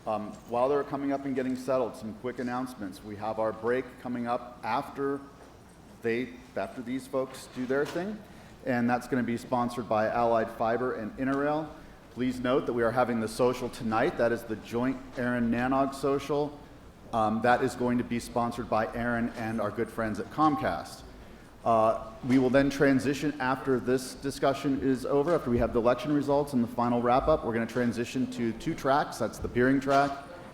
While they're coming up and getting settled, some quick announcements. We have our break coming up after these folks do their thing, and that's going to be sponsored by Allied Fiber and Interrail. Please note that we are having the social tonight. That is the joint Aaron NANOG social. That is going to be sponsored by Aaron and our good friends at Comcast. We will then transition after this discussion is over, after we have the election results and the final wrap-up. We're going to transition to 2 tracks. That's the peering track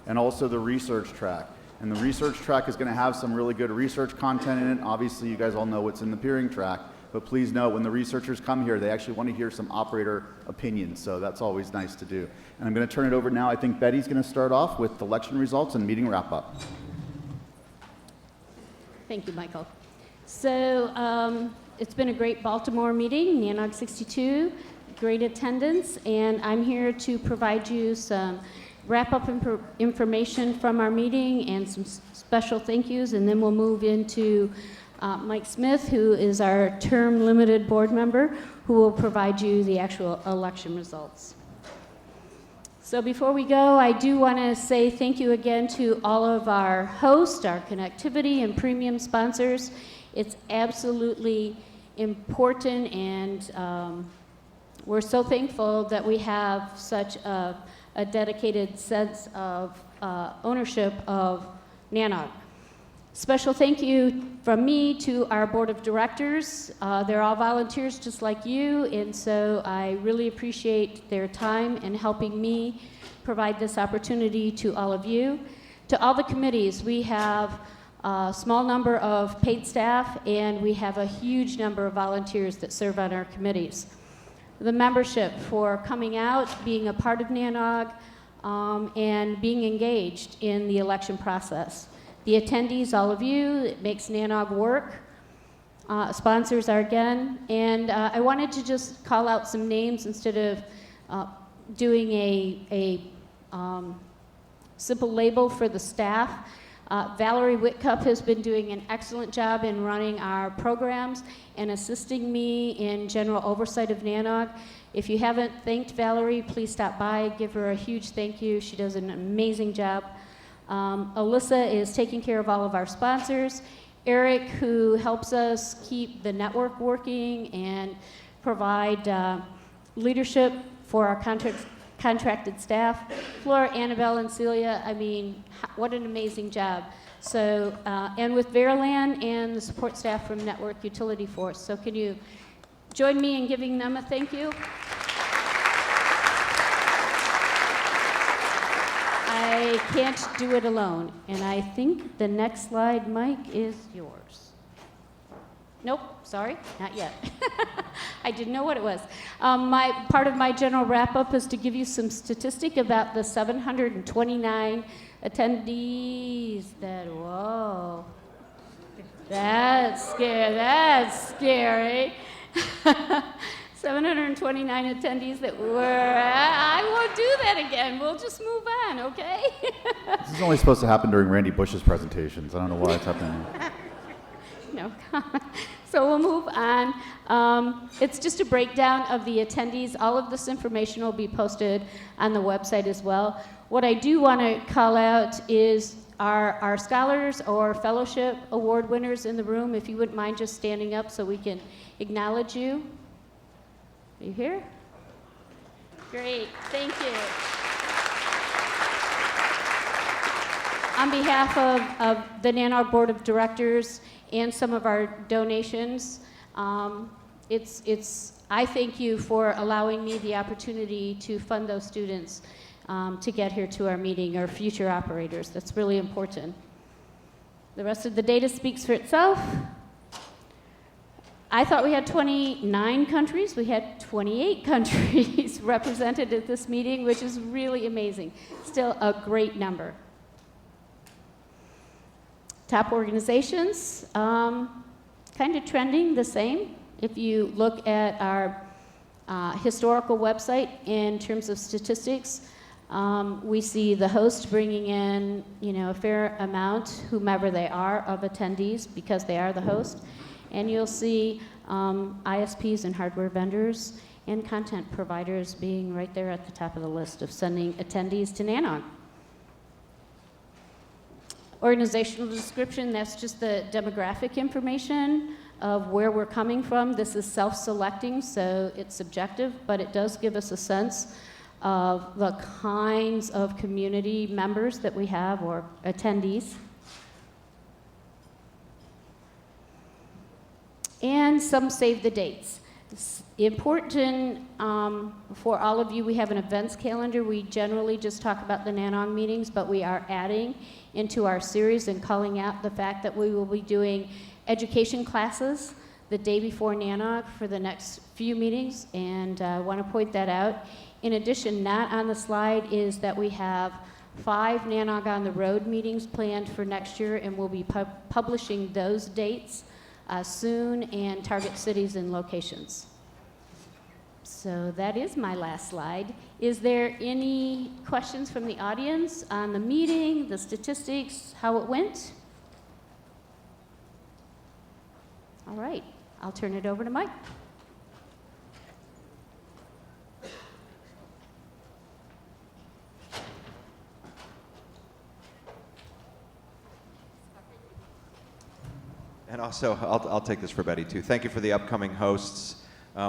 and also the research track. And the research track is going to have some really good research content in it. Obviously, you guys all know what's in the peering track. But please note, when the researchers come here, they actually want to hear some operator opinions. So that's always nice to do. And I'm going to turn it over now. I think Betty's going to start off with the election results and meeting wrap-up. Thank you, Michael. So it's been a great Baltimore meeting, NANOG 62, great attendance, and I'm here to provide you some wrap-up information from our meeting and some special thank yous, and then we'll move into Mike Smith, who is our term-limited board member, who will provide you the actual election results. So before we go, I do want to say thank you again to all of our hosts, our connectivity and premium sponsors. It's absolutely important, and we're so thankful that we have such a dedicated sense of ownership of NANOG. Special thank you from me to our board of directors. They're all volunteers just like you, and so I really appreciate their time in helping me provide this opportunity to all of you. To all the committees, we have a small number of paid staff, and we have a huge number of volunteers that serve on our committees. The membership for coming out, being a part of NANOG, and being engaged in the election process. The attendees, all of you, it makes NANOG work. Sponsors are again, and I wanted to just call out some names instead of doing a simple label for the staff. Valerie Whitcup has been doing an excellent job in running our programs and assisting me in general oversight of NANOG. If you haven't thanked Valerie, please stop by, give her a huge thank you. She does an amazing job. Alyssa is taking care of all of our sponsors. Eric, who helps us keep the network working and provide leadership for our contracted staff. Flora, Annabelle, and Celia, I mean, what an amazing job. So, and with Verilan and the support staff from Network Utility Force. So can you join me in giving them a thank you? I can't do it alone, and I think the next slide, Mike, is yours. Nope, sorry, not yet. I didn't know what it was. Part of my general wrap-up is to give you some statistic about the 729 attendees whoa. That's scary. 729 attendees that were, I won't do that again. We'll just move on, okay? This is only supposed to happen during Randy Bush's presentations. I don't know why it's happening. No comment. So we'll move on. It's just a breakdown of the attendees. All of this information will be posted on the website as well. What I do want to call out is our scholars or fellowship award winners in the room. If you wouldn't mind just standing up so we can acknowledge you. Are you here? Great, thank you. On behalf of the NANOG Board of Directors and some of our donations, I thank you for allowing me the opportunity to fund those students to get here to our meeting, or future operators. That's really important. The rest of the data speaks for itself. I thought we had 29 countries. We had 28 countries represented at this meeting, which is really amazing. Still a great number. Top organizations, kind of trending the same. If you look at our historical website in terms of statistics, we see the host bringing in, a fair amount, whomever they are, of attendees because they are the host. And you'll see ISPs and hardware vendors and content providers being right there at the top of the list of sending attendees to NANOG. organizational description, that's just the demographic information of where we're coming from. This is self-selecting, so it's subjective, but it does give us a sense of the kinds of community members that we have, or attendees. And some save the dates. It's important for all of you, we have an events calendar. We generally just talk about the NANOG meetings, but we are adding into our series and calling out the fact that we will be doing education classes the day before NANOG for the next few meetings, and I want to point that out. In addition, not on the slide is that we have 5 NANOG on the road meetings planned for next year, and we'll be publishing those dates soon, and target cities and locations. So that is my last slide. Is there any questions from the audience on the meeting, the statistics, how it went? All right, I'll turn it over to Mike. And also, I'll take this for Betty too. Thank you for the upcoming hosts.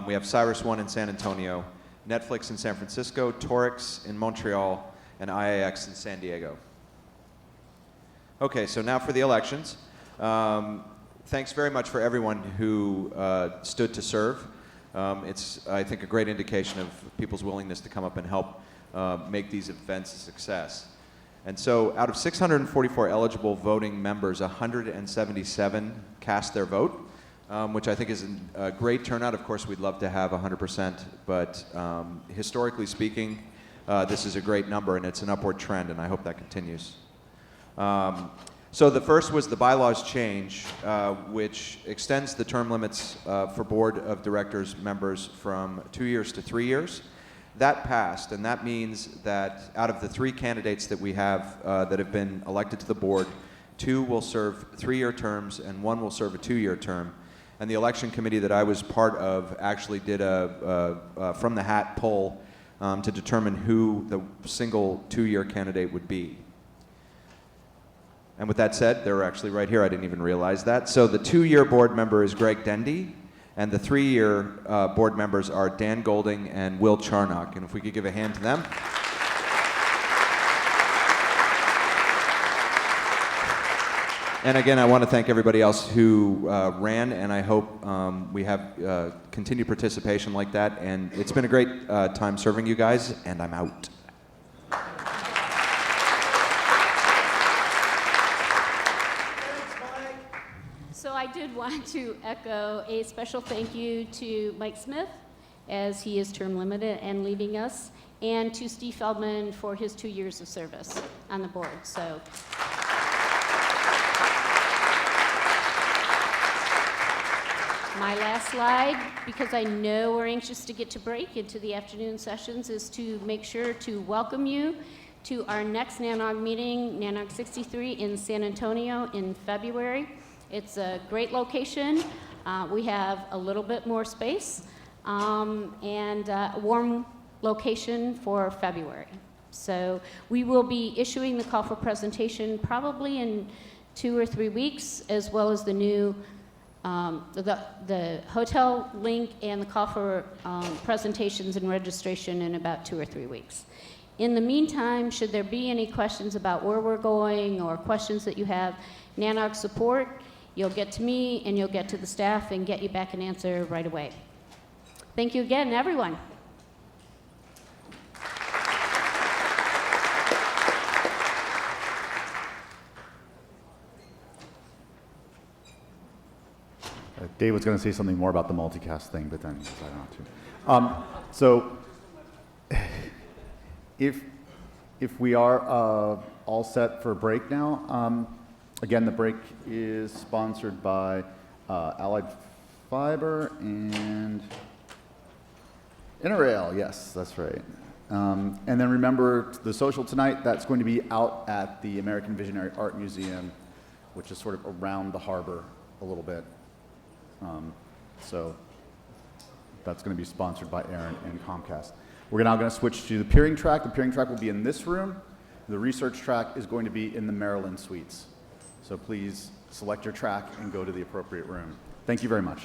We have Cyrus One in San Antonio, Netflix in San Francisco, Torix in Montreal, and IAX in San Diego. Okay, so now for the elections. Thanks very much for everyone who stood to serve. It's, I think, a great indication of people's willingness to come up and help make these events a success. And so out of 644 eligible voting members, 177 cast their vote, which I think is a great turnout. Of course, we'd love to have 100%, but historically speaking, this is a great number, and it's an upward trend, and I hope that continues. So the first was the bylaws change, which extends the term limits for board of directors members from 2 years to 3 years. That passed, and that means that out of the 3 candidates that we have that have been elected to the board, 2 will serve 3-year terms and 1 will serve a 2-year term. And the election committee that I was part of actually did a from the hat poll to determine who the single 2-year candidate would be. And with that said, they're actually right here. I didn't even realize that. So the 2-year board member is Greg Dendy, and the 3-year board members are Dan Golding and Will Charnock. And if we could give a hand to them. And again, I want to thank everybody else who ran, and I hope we have continued participation like that. And it's been a great time serving you guys, and I'm out. So I did want to echo a special thank you to Mike Smith, as he is term limited and leaving us, and to Steve Feldman for his 2 years of service on the board. So. My last slide, because I know we're anxious to get to break into the afternoon sessions, is to make sure to welcome you to our next NANOG meeting, NANOG 63 in San Antonio in February. It's a great location. We have a little bit more space and a warm location for February. So we will be issuing the call for presentation probably in 2 or 3 weeks, as well as the new the hotel link and the call for presentations and registration in about 2 or 3 weeks. In the meantime, should there be any questions about where we're going or questions that you have, NANOG support, you'll get to me and you'll get to the staff and get you back an answer right away. Thank you again, everyone. Dave was going to say something more about the multicast thing, but then he decided not to. So if we are all set for a break now, again, the break is sponsored by Allied Fiber and Interrail. Yes, that's right. And then remember the social tonight, that's going to be out at the American Visionary Art Museum, which is sort of around the harbor a little bit. So that's going to be sponsored by Aaron and Comcast. We're now going to switch to the peering track. The peering track will be in this room. The research track is going to be in the Maryland Suites. So please select your track and go to the appropriate room. Thank you very much.